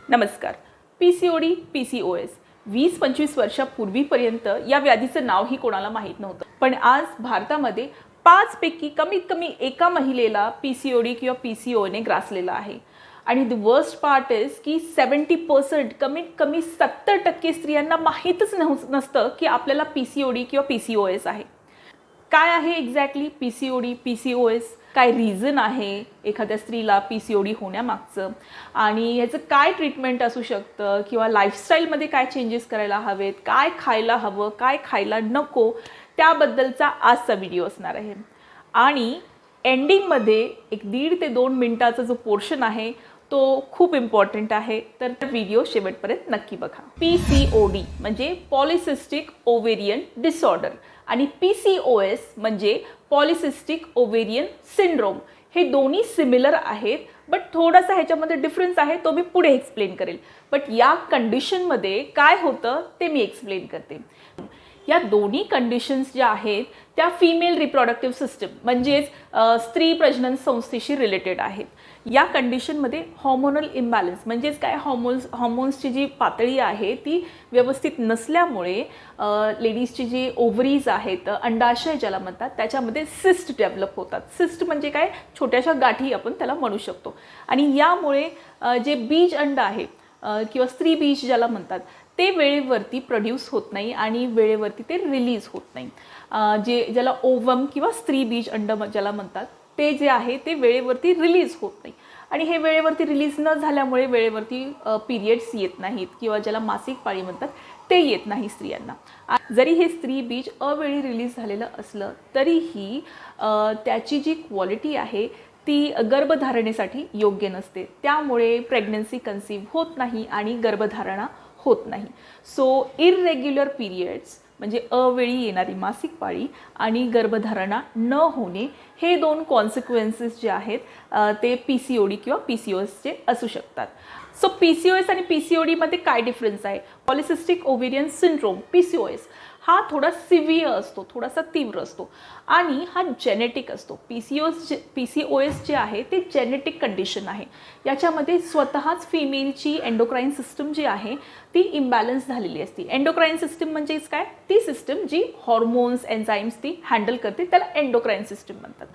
नमस्कार. PCOD, PCOS 20-25 वर्षापूर्वीपर्यंत या व्याधीचं नावही कोणाला माहीत नव्हतं. पण आज भारतामध्ये 5 पैकी कमीत कमी एका महिलेला PCOD किंवा PCO ने ग्रासलेला आहे. आणि द वर्स्ट पार्ट इज की 70% कमीत कमी 70% स्त्रियांना माहीतच नसतं की आपल्याला PCOD किंवा PCOS आहे. काय आहे एक्झॅक्टली PCOD, PCOS? काय रिझन आहे एखाद्या स्त्रीला PCOD होण्यामागचं आणि ह्याचं काय ट्रीटमेंट असू शकतं किंवा लाईफस्टाईलमध्ये काय चेंजेस करायला हवेत, काय खायला हवं, काय खायला नको, त्याबद्दलचा आजचा व्हिडिओ असणार आहे. आणि एंडिंगमध्ये एक 1.5 ते 2 मिनिटाचा जो पोर्शन आहे तो खूप इम्पॉर्टंट आहे, तर व्हिडिओ शेवटपर्यंत नक्की बघा. PCOD म्हणजे पॉलिसिस्टिक ओव्हेरियन डिसऑर्डर आणि PCOS म्हणजे पॉलिसिस्टिक ओव्हेरियन सिंड्रोम. हे दोन्ही सिमिलर आहेत, बट थोडासा ह्याच्यामध्ये डिफरन्स आहे, तो मी पुढे एक्सप्लेन करेल. बट या कंडिशनमध्ये काय होतं ते मी एक्सप्लेन करते. या दोन्ही कंडिशन्स ज्या आहेत त्या फिमेल रिप्रोडक्टिव्ह सिस्टम म्हणजेच स्त्री प्रजनन संस्थेशी रिलेटेड आहेत. या कंडिशनमध्ये हॉर्मोनल इम्बॅलन्स म्हणजेच काय, हॉर्मोन्सची जी पातळी आहे ती व्यवस्थित नसल्यामुळे लेडीजची जी ओव्हरीज आहेत, अंडाशय ज्याला म्हणतात, त्याच्यामध्ये सिस्ट डेव्हलप होतात. सिस्ट म्हणजे काय, छोट्याशा गाठी आपण त्याला म्हणू शकतो. आणि यामुळे जे बीज अंड आहे किंवा स्त्री बीज ज्याला म्हणतात ते वेळेवरती प्रोड्यूस होत नाही आणि वेळेवरती ते रिलीज होत नाही. ज्याला ओवम किंवा स्त्री बीज अंड ज्याला म्हणतात ते जे आहे ते वेळेवरती रिलीज होत नाही. आणि हे वेळेवरती रिलीज न झाल्यामुळे वेळेवरती पिरियड्स येत नाहीत किंवा ज्याला मासिक पाळी म्हणतात ते येत नाही स्त्रियांना. जरी हे स्त्री बीज अवेळी रिलीज झालेलं असलं तरीही त्याची जी क्वालिटी आहे ती गर्भधारणेसाठी योग्य नसते. त्यामुळे प्रेग्नन्सी कन्सीव्ह होत नाही आणि गर्भधारणा होत नाही. सो इररेग्युलर पिरियड्स म्हणजे अवेळी येणारी मासिक पाळी आणि गर्भधारणा न होणे हे 2 कॉन्सिक्वेन्सेस जे आहेत ते PCOD किंवा PCOSचे असू शकतात. सो PCOS आणि PCODमध्ये काय डिफरन्स आहे? पॉलिसिस्टिक ओव्हेरियन सिंड्रोम PCOS हा थोडा सिव्हिअर असतो, थोडासा तीव्र असतो आणि हा जेनेटिक असतो. PCOS जे आहे ते जेनेटिक कंडिशन आहे. याच्यामध्ये स्वतःच फिमेलची एंडोक्राईन सिस्टम जी आहे ती इम्बॅलन्स झालेली असते. एंडोक्राईन सिस्टम म्हणजेच काय, ती सिस्टम जी हॉर्मोन्स एन्झाईम्स ती हँडल करते, त्याला एंडोक्राईन सिस्टम म्हणतात.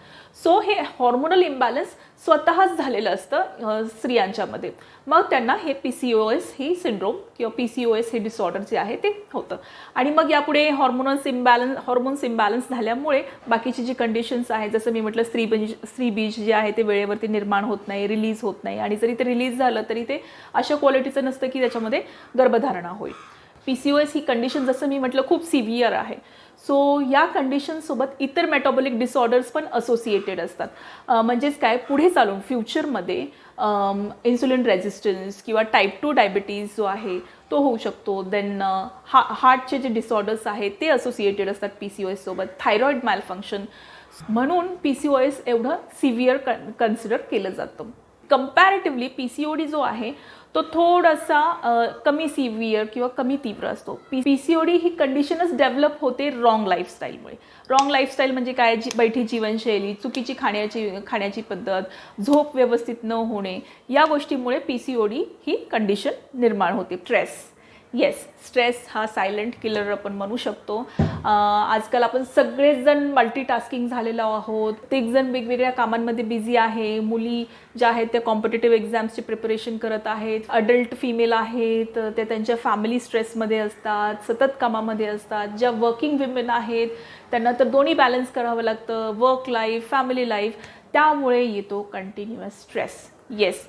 सो हे हॉर्मोनल इम्बॅलन्स स्वतःच झालेलं असतं स्त्रियांच्यामध्ये. मग त्यांना हे PCOS ही सिंड्रोम किंवा PCOS हे डिसऑर्डर जे आहे ते होतं. आणि मग यापुढे हॉर्मोन्स इम्बॅलन्स झाल्यामुळे बाकीची जी कंडिशन्स आहेत, जसं मी म्हटलं स्त्री बीज जे आहे ते वेळेवरती निर्माण होत नाही, रिलीज होत नाही आणि जरी ते रिलीज झालं तरी ते अशा क्वालिटीचं नसतं की त्याच्यामध्ये गर्भधारणा होईल. PCOS ही कंडिशन जसं मी म्हटलं खूप सिव्हिअर आहे. सो या कंडिशनसोबत इतर मेटाबॉलिक डिसऑर्डर्स पण असोसिएटेड असतात. म्हणजेच काय, पुढे चालून फ्युचरमध्ये इन्सुलिन रेझिस्टन्स किंवा टाईप 2 डायबिटीज जो आहे तो होऊ शकतो. देन हार्टचे जे डिसऑर्डर्स आहेत ते असोसिएटेड असतात PCOS सोबत. थायरॉइड मॅलफंक्शन, म्हणून PCOS एवढं सिव्हिअर कन्सिडर केलं जातं. कंपॅरेटिव्हली PCOD जो आहे तो थोडासा कमी सिव्हिअर किंवा कमी तीव्र असतो. PCOD ही कंडिशनच डेव्हलप होते रॉंग लाईफस्टाईलमुळे. रॉंग लाईफस्टाईल म्हणजे काय, बैठी जीवनशैली, चुकीची खाण्याची पद्धत, झोप व्यवस्थित न होणे, या गोष्टीमुळे PCOD ही कंडिशन निर्माण होते. स्ट्रेस हा सायलेंट किलर आपण म्हणू शकतो. आजकाल आपण सगळेच जण मल्टीटास्किंग झालेलो आहोत. प्रत्येक जण वेगवेगळ्या कामांमध्ये बिझी आहे. मुली ज्या आहेत त्या कॉम्पिटेटिव्ह एक्झाम्सची प्रिपरेशन करत आहेत. अडल्ट फिमेल आहेत ते त्यांच्या फॅमिली स्ट्रेसमध्ये असतात, सतत कामामध्ये असतात. ज्या वर्किंग विमेन आहेत त्यांना तर दोन्ही बॅलन्स करावं लागतं, वर्क लाईफ, फॅमिली लाईफ. त्यामुळे येतो कंटिन्युअस स्ट्रेस.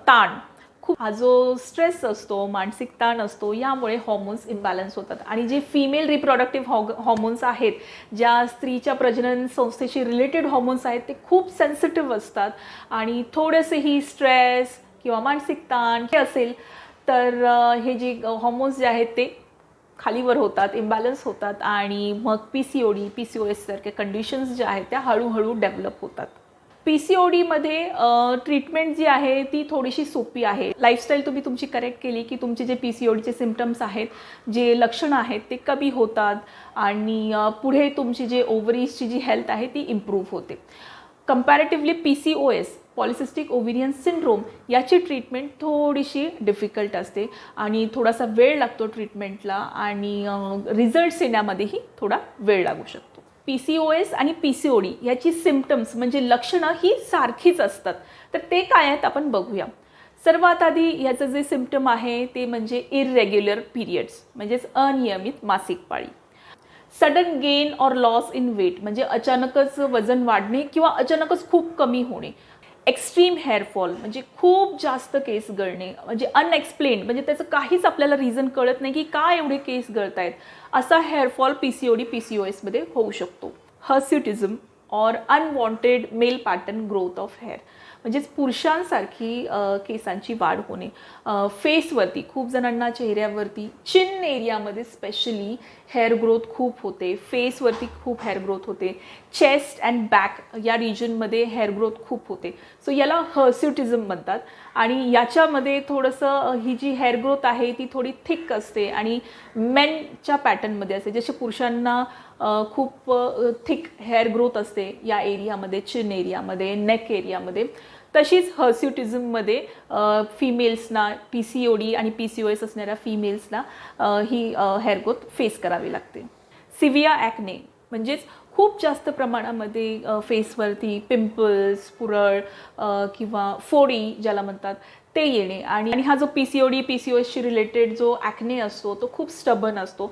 ताण, खूप हा जो स्ट्रेस असतो, मानसिक ताण असतो, यामुळे हॉर्मोन्स इम्बॅलन्स होतात. आणि जे फिमेल रिप्रोडक्टिव्ह हॉर्मोन्स आहेत, ज्या स्त्रीच्या प्रजनन संस्थेशी रिलेटेड हॉर्मोन्स आहेत, ते खूप सेन्सिटिव्ह असतात. आणि थोडंसंही स्ट्रेस किंवा मानसिक ताण हे असेल तर हे जे हॉर्मोन्स जे आहेत ते खालीवर होतात, इम्बॅलन्स होतात आणि मग PCOD, PCOS सारख्या कंडिशन्स ज्या आहेत त्या हळूहळू डेव्हलप होतात. PCODमध्ये ट्रीटमेंट जी आहे ती थोडीशी सोपी आहे. लाईफस्टाईल तुम्ही तुमची करेक्ट केली की तुमचे जे PCODचे सिम्पटम्स आहेत, जे लक्षणं आहेत ते कमी होतात आणि पुढे तुमची जे ओव्हरीजची जी हेल्थ आहे ती इम्प्रूव्ह होते. Comparatively PCOS polycystic ovarian syndrome याची ट्रीटमेंट थोडीशी डिफिकल्ट असते आणि थोडासा वेळ लागतो ट्रीटमेंटला आणि रिझल्ट्स येण्यामध्येही थोडा वेळ लागू शकतो. PCOS आणि PCOD याची सिम्पटम्स म्हणजे लक्षणं ही सारखीच असतात. तर ते काय आहेत आपण बघूया. सर्वात आधी याचं जे सिम्पटम आहे ते म्हणजे इररेग्युलर पिरियड्स म्हणजेच अनियमित मासिक पाळी. Sudden gain or loss in weight म्हणजे अचानकच वजन वाढणे किंवा अचानकच खूप कमी होणे. एक्स्ट्रीम हेअरफॉल म्हणजे खूप जास्त केस गळणे म्हणजे अनएक्सप्लेन्ड म्हणजे त्याचं काहीच आपल्याला रिझन कळत नाही की का एवढे केस गळत आहेत. असा हेअरफॉल PCOD PCOS मध्ये होऊ शकतो. Hirsutism or unwanted male pattern growth of hair म्हणजेच पुरुषांसारखी केसांची वाढ होणे. फेसवरती खूप जणांना चेहऱ्यावरती चिन एरियामध्ये स्पेशली हेअर ग्रोथ खूप होते. फेसवरती खूप हेअर ग्रोथ होते. चेस्ट अँड बॅक या रिजनमध्ये हेअर ग्रोथ खूप होते. सो याला हर्स्युटिझम म्हणतात आणि याच्यामध्ये थोडंसं ही जी हेअर ग्रोथ आहे ती थोडी थिक असते आणि मेनच्या पॅटर्नमध्ये असते. जसे पुरुषांना खूप थिक हेअर ग्रोथ असते या एरियामध्ये, चिन एरियामध्ये, नेक एरियामध्ये, तशीच हर्स्युटिझममध्ये फिमेल्सना PCOD आणि PCOS असणाऱ्या फिमेल्सना ही हेअर ग्रोथ फेस करावी लागते. सिव्हिअर ॲक्ने म्हणजेच खूप जास्त प्रमाणामध्ये फेसवरती पिंपल्स, पुरळ किंवा फोडी ज्याला म्हणतात ते येणे आणि हा जो PCOD PCOSशी रिलेटेड जो ॲक्ने असतो तो खूप स्टबन असतो.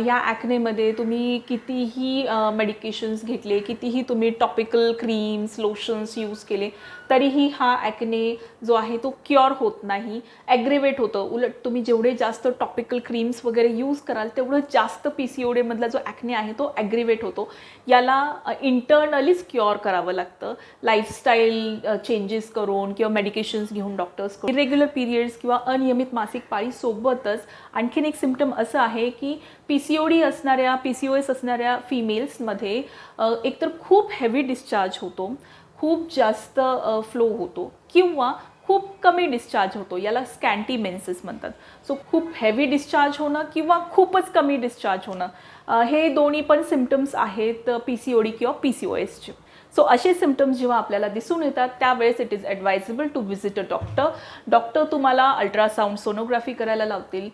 या ॲक्नेमध्ये तुम्ही कितीही मेडिकेशन्स घेतले, कितीही तुम्ही टॉपिकल क्रीम्स, लोशन्स यूज केले तरीही हा ॲक्ने जो आहे तो क्युअर होत नाही, ॲग्रेवेट होतं. उलट तुम्ही जेवढे जास्त टॉपिकल क्रीम्स वगैरे यूज कराल तेवढं जास्त PCOD मधला जो ॲक्ने आहे तो ॲग्रेवेट होतो. याला इंटरनलीच क्युअर करावं लागतं लाईफस्टाईल चेंजेस करून किंवा मेडिकेशन्स घेऊन डॉक्टर्स. इरेग्युलर पिरियड्स किंवा अनियमित मासिक पाळी सोबतच आणखीन एक सिम्पटम असं आहे की PCOD असणाऱ्या PCOS असणाऱ्या फिमेल्समध्ये एकतर खूप हेवी डिस्चार्ज होतो, खूप जास्त फ्लो होतो किंवा खूप कमी डिस्चार्ज होतो. याला स्कॅन्टी मेन्सेस म्हणतात. सो खूप हेवी डिस्चार्ज होणं किंवा खूपच कमी डिस्चार्ज होणं हे दोन्ही पण सिम्पटम्स आहेत PCOD किंवा PCOSचे. सो असे सिम्पटम्स जेव्हा आपल्याला दिसून येतात त्यावेळेस it is advisable to visit a doctor. Doctor तुम्हाला अल्ट्रासाऊंड सोनोग्राफी करायला लावतील,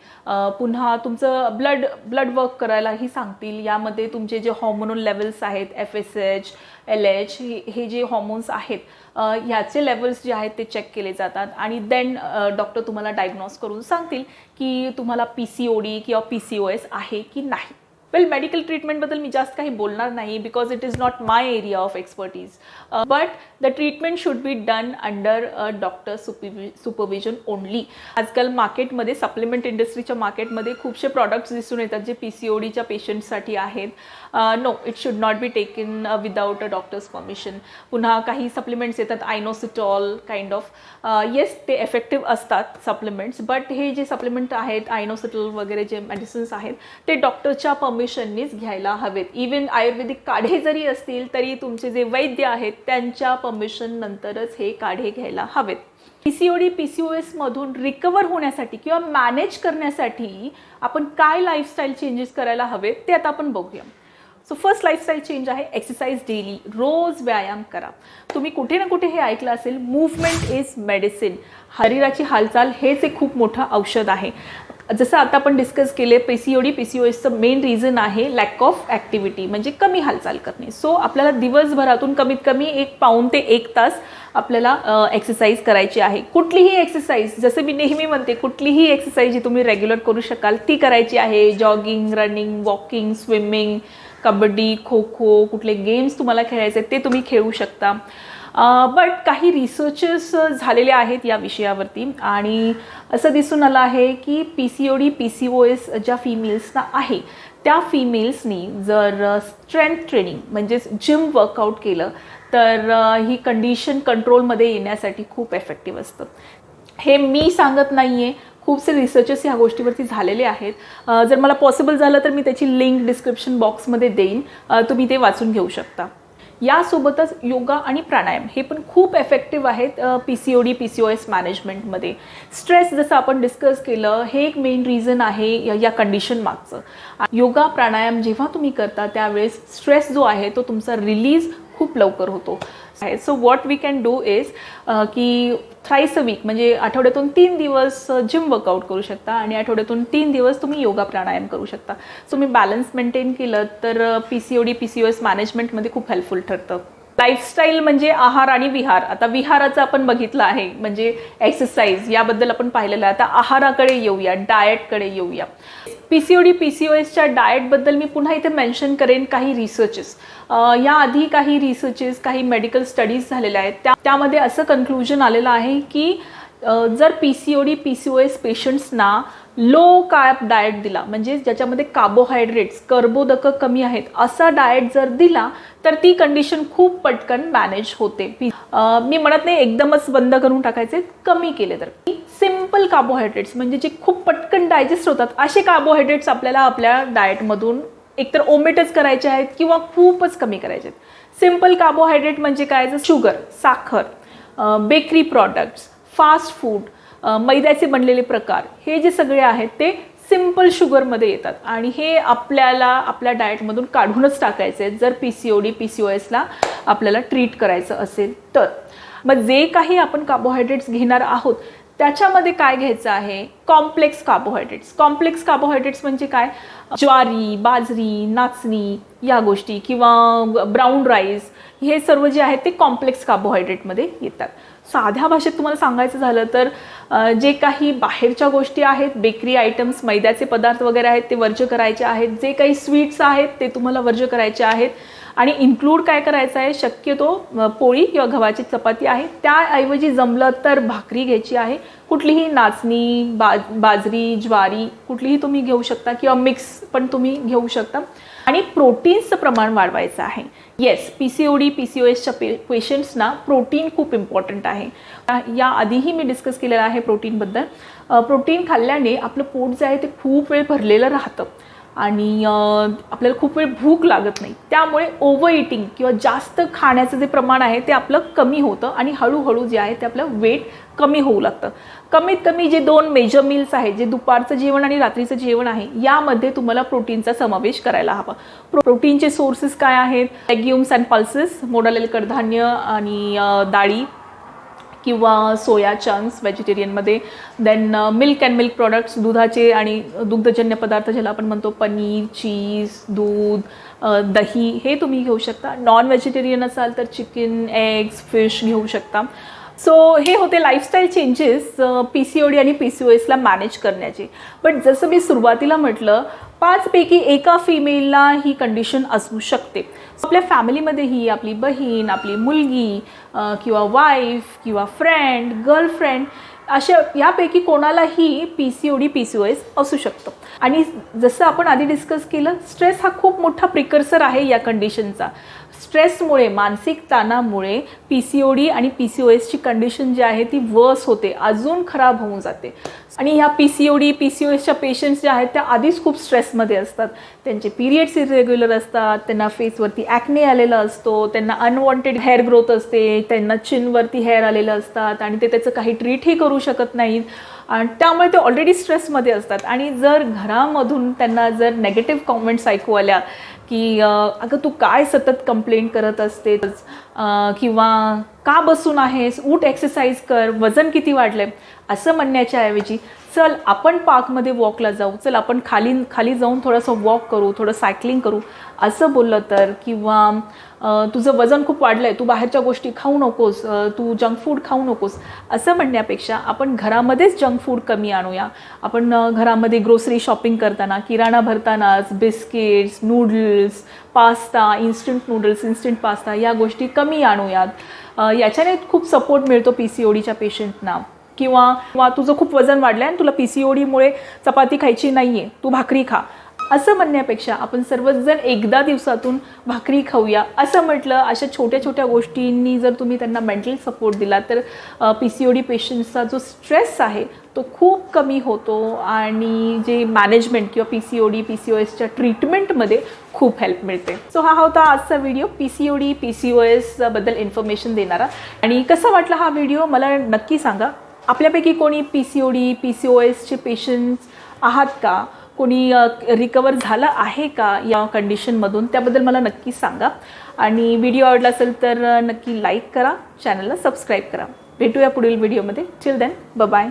पुन्हा तुमचं ब्लड वर्क करायलाही सांगतील. यामध्ये तुमचे जे हॉर्मोनल लेवल्स आहेत FSH, LH हे जे हॉर्मोन्स आहेत ह्याचे लेवल्स जे आहेत ते चेक केले जातात आणि देन डॉक्टर तुम्हाला डायग्नोज करून सांगतील की तुम्हाला PCOD किंवा PCOS आहे की नाही. वेल, मेडिकल ट्रीटमेंटबद्दल मी जास्त काही बोलणार नाही because it is not my area of expertise. But the treatment should be done under doctor supervision only. आजकाल मार्केटमध्ये सप्लिमेंट इंडस्ट्रीच्या मार्केटमध्ये खूपसे प्रॉडक्ट्स दिसून येतात जे PCODच्या पेशंटसाठी आहेत. No, it should not be taken without a doctor's permission. पुन्हा काही सप्लिमेंट्स येतात आयनोसिटॉल काइंड ऑफ. येस, ते इफेक्टिव्ह असतात सप्लिमेंट्स, बट हे जे सप्लिमेंट आहेत आयनोसिटॉल वगैरे जे मेडिसिन्स आहेत ते डॉक्टरच्या परमिशननीच घ्यायला हवेत. इवन आयुर्वेदिक काढे जरी असतील तरी तुमचे जे वैद्य आहेत त्यांच्या परमिशन नंतरच हे काढे घ्यायला हवेत. PCOD PCOS मधून रिकवर होण्यासाठी किंवा मॅनेज करण्यासाठी आपण काय लाईफस्टाईल चेंजेस करायला हवेत ते आता आपण बघूया. सो फर्स्ट लाईफस्टाईल चेंज आहे एक्सरसाइज डेली. रोज व्यायाम करा. तुम्ही कुठे ना कुठे हे ऐकलं असेल, मूव्हमेंट इज मेडिसिन. शरीराची हालचाल हेच एक खूप मोठं औषध आहे. जसं आता आपण डिस्कस केले PCOD PCOSचं मेन रिझन आहे लॅक ऑफ ॲक्टिव्हिटी म्हणजे कमी हालचाल करणे. सो आपल्याला दिवसभरातून कमीत कमी 1 पाऊण ते 1 तास आपल्याला एक्सरसाइज करायची आहे. कुठलीही एक्सरसाइज, जसं मी नेहमी म्हणते, कुठलीही एक्सरसाइज जी तुम्ही रेग्युलर करू शकाल ती करायची आहे. Jogging, running, walking, swimming, kabaddi, kho kho, कुठले गेम्स तुम्हाला खेळायचे ते तुम्ही खेळू शकता. बट काही रिसर्चेस झालेले आहेत या विषयावरती आणि असं दिसून आलं आहे की PCOD PCOS ज्या फिमेल्सना आहे त्या फिमेल्सनी जर स्ट्रेंथ ट्रेनिंग म्हणजेच जिम वर्कआउट केलं तर ही कंडिशन कंट्रोलमध्ये येण्यासाठी खूप इफेक्टिव्ह असतं. हे मी सांगत नाही आहे, खूपसे रिसर्चेस ह्या गोष्टीवरती झालेले आहेत. जर मला पॉसिबल झालं तर मी त्याची लिंक डिस्क्रिप्शन बॉक्समध्ये देईन, तुम्ही ते वाचून घेऊ शकता. यासोबतच योगा आणि प्राणायाम हे पण खूप इफेक्टिव्ह आहेत PCOD PCOS मॅनेजमेंटमध्ये. स्ट्रेस जसं आपण डिस्कस केलं हे एक मेन रिझन आहे या कंडिशन मागचं. योगा प्राणायाम जेव्हा तुम्ही करता त्यावेळेस स्ट्रेस जो आहे तो तुमचा रिलीज खूप लवकर होतो. So what we can do is की थ्राईस अ वीक म्हणजे आठवड्यातून 3 दिवस जिम वर्कआउट करू शकता आणि आठवड्यातून 3 दिवस तुम्ही योगा प्राणायाम करू शकता. सो तुम्ही बॅलन्स मेंटेन केलं तर PCOD PCOS मॅनेजमेंटमध्ये खूप हेल्पफुल ठरतं. लाईफस्टाईल म्हणजे आहार आणि विहार. आता विहाराचं आपण बघितलं आहे म्हणजे एक्सरसाइज याबद्दल आपण पाहिलेलं आहे. आता आहाराकडे येऊया, डाएटकडे येऊया. PCOD PCOSच्या डाएटबद्दल मी पुन्हा इथे मेन्शन करेन काही रिसर्चेस. याआधी काही रिसर्चेस काही मेडिकल स्टडीज झालेल्या आहेत त्यामध्ये असं कन्क्लुजन आलेलं आहे की जर PCOD PCOS पेशंट्सना लो कार्ब डाएट दिला म्हणजे ज्याच्यामध्ये कार्बोहायड्रेट्स कर्बोदकं कमी आहेत असा डाएट जर दिला तर ती कंडिशन खूप पटकन मॅनेज होते. मी म्हणत नाही एकदमच बंद करून टाकायचे, कमी केले तर. सिंपल कार्बोहायड्रेट्स म्हणजे जे खूप पटकन डायजेस्ट होतात असे कार्बोहायड्रेट्स आपल्याला आपल्या डाएटमधून एकतर ओमिटच करायचे आहेत किंवा खूपच कमी करायचे आहेत. सिंपल कार्बोहायड्रेट म्हणजे काय, जर शुगर, साखर, बेकरी प्रॉडक्ट्स, फास्ट फूड, मैद्याचे बनलेले प्रकार, हे जे सगळे आहेत ते सिंपल शुगरमध्ये येतात आणि हे आपल्याला आपल्या डाएटमधून काढूनच टाकायचे आहेत जर PCOD PCOSला आपल्याला ट्रीट करायचं असेल तर. मग जे काही आपण कार्बोहायड्रेट्स घेणार आहोत त्याच्यामध्ये काय घ्यायचं आहे, कॉम्प्लेक्स कार्बोहायड्रेट्स. कॉम्प्लेक्स कार्बोहायड्रेट्स म्हणजे काय, ज्वारी, बाजरी, नाचणी या गोष्टी किंवा ब्राऊन राईस, हे सर्व जे आहेत ते कॉम्प्लेक्स कार्बोहायड्रेटमध्ये येतात. साध्या भाषेत तुम्हाला सांगायचं झालं तर जे काही बाहेरच्या गोष्टी आहेत, बेकरी आयटम्स, मैद्याचे पदार्थ वगैरे आहेत ते वर्ज्य करायचे आहेत. जे काही स्वीट्स आहेत ते तुम्हाला वर्ज्य करायचे आहेत आणि इन्क्लूड काय करायचं आहे, शक्यतो पोळी किंवा गव्हाची चपाती आहे त्याऐवजी जमलं तर भाकरी घ्यायची आहे. कुठलीही नाचणी, बाजरी, ज्वारी कुठलीही तुम्ही घेऊ शकता किंवा मिक्स पण तुम्ही घेऊ शकता. आणि प्रोटीन्सचं प्रमाण वाढवायचं आहे. येस, PCOD PCOSच्या पेशंट्सना प्रोटीन खूप इम्पॉर्टंट आहे. या आधीही मी डिस्कस केलेलं आहे प्रोटीनबद्दल. प्रोटीन खाल्ल्याने आपलं पोट जे आहे ते खूप वेळ भरलेलं राहतं आणि आपल्याला खूप वेळ भूक लागत नाही. त्यामुळे ओव्हर इटिंग किंवा जास्त खाण्याचं जे प्रमाण आहे ते आपलं कमी होतं आणि हळूहळू जे आहे ते आपलं वेट कमी होऊ लागतं. कमीत कमी जे 2 मेजर मील्स आहेत, जे दुपारचं जेवण आणि रात्रीचं जेवण आहे, यामध्ये तुम्हाला प्रोटीनचा समावेश करायला हवा. प्रोटीनचे सोर्सेस काय आहेत, लेग्युम्स अँड पल्सेस, मोड आलेले कडधान्य आणि डाळी किंवा सोया चंक्स व्हेजिटेरियनमध्ये. Then milk and milk products, दुधाचे आणि दुग्धजन्य पदार्थ ज्याला आपण म्हणतो पनीर, चीज, दूध, दही, हे तुम्ही घेऊ शकता. नॉन व्हेजिटेरियन असाल तर चिकन, एग्स, फिश घेऊ शकता. सो हे होते लाईफस्टाईल चेंजेस PCOD आणि PCOSला मॅनेज करण्याचे. बट जसं मी सुरुवातीला म्हटलं, 5 पैकी एका फिमेलला ही कंडिशन असू शकते. आपल्या फॅमिलीमध्येही आपली बहीण, आपली मुलगी किंवा वाईफ किंवा फ्रेंड, गर्लफ्रेंड अशा यापैकी कोणालाही PCOD PCOS असू शकतं. आणि जसं आपण आधी डिस्कस केलं, स्ट्रेस हा खूप मोठा प्रिकर्सर आहे या कंडिशनचा. स्ट्रेसमुळे, मानसिक ताणामुळे PCOD आणि PCOSची कंडिशन जी आहे ती वर्स होते, अजून खराब होऊन जाते. आणि ह्या PCOD PCOSच्या पेशंट्स ज्या आहेत त्या आधीच खूप स्ट्रेसमध्ये असतात. त्यांचे पिरियड्स इरेग्युलर असतात, त्यांना फेसवरती ॲक्ने आलेला असतो, त्यांना अनवॉन्टेड हेअर ग्रोथ असते, त्यांना चिनवरती हेअर आलेलं असतात आणि ते त्याचं काही ट्रीटही करू शकत नाहीत आणि त्यामुळे ते ऑलरेडी स्ट्रेसमध्ये असतात. आणि जर घरामधून त्यांना जर नेगेटिव्ह कॉमेंट्स ऐकू आल्या की अगं तू काय सतत कंप्लेंट करत असते किंवा का बसून आहेस, उठ एक्सरसाइज कर, वजन किती वाढलंय, असं म्हणण्याच्या ऐवजी चल आपण पार्कमध्ये वॉकला जाऊ, चल आपण खाली जाऊन थोडंसं वॉक करू, थोडं सायकलिंग करू, असं बोललं तर, किंवा तुझं वजन खूप वाढलं आहे, तू बाहेरच्या गोष्टी खाऊ नकोस, तू जंक फूड खाऊ नकोस, असं म्हणण्यापेक्षा आपण घरामध्येच जंक फूड कमी आणूया. आपण घरामध्ये ग्रोसरी शॉपिंग करताना, किराणा भरतानाच biscuits, noodles, pasta, instant noodles, instant pasta या गोष्टी कमी आणूयात. याच्याने खूप सपोर्ट मिळतो PCODच्या पेशंटना. किंवा तुझं खूप वजन वाढलं आहे आणि तुला PCODमुळे चपाती खायची नाही आहे, तू भाकरी खा, असं म्हणण्यापेक्षा आपण सर्वजण एकदा दिवसातून भाकरी खाऊया असं म्हटलं. अशा छोट्या छोट्या गोष्टींनी जर तुम्ही त्यांना मेंटल सपोर्ट दिला तर PCOD पेशंट्सचा जो स्ट्रेस आहे तो खूप कमी होतो आणि जे मॅनेजमेंट किंवा PCOD PCOSच्या ट्रीटमेंटमध्ये खूप हेल्प मिळते. सो हा होता आजचा व्हिडिओ PCOD PCOS बद्दल इन्फॉर्मेशन देणारा. आणि कसा वाटला हा व्हिडिओ मला नक्की सांगा. आपल्यापैकी कोणी PCOD PCOSचे पेशंट्स आहात का? कोणी रिकवर झालं आहे का या कंडिशनमधून, त्याबद्दल मला नक्की सांगा. आणि व्हिडिओ आवडला असेल तर नक्की लाईक करा, चॅनलला सबस्क्राईब करा. भेटूया पुढील व्हिडिओमध्ये. Till then bye.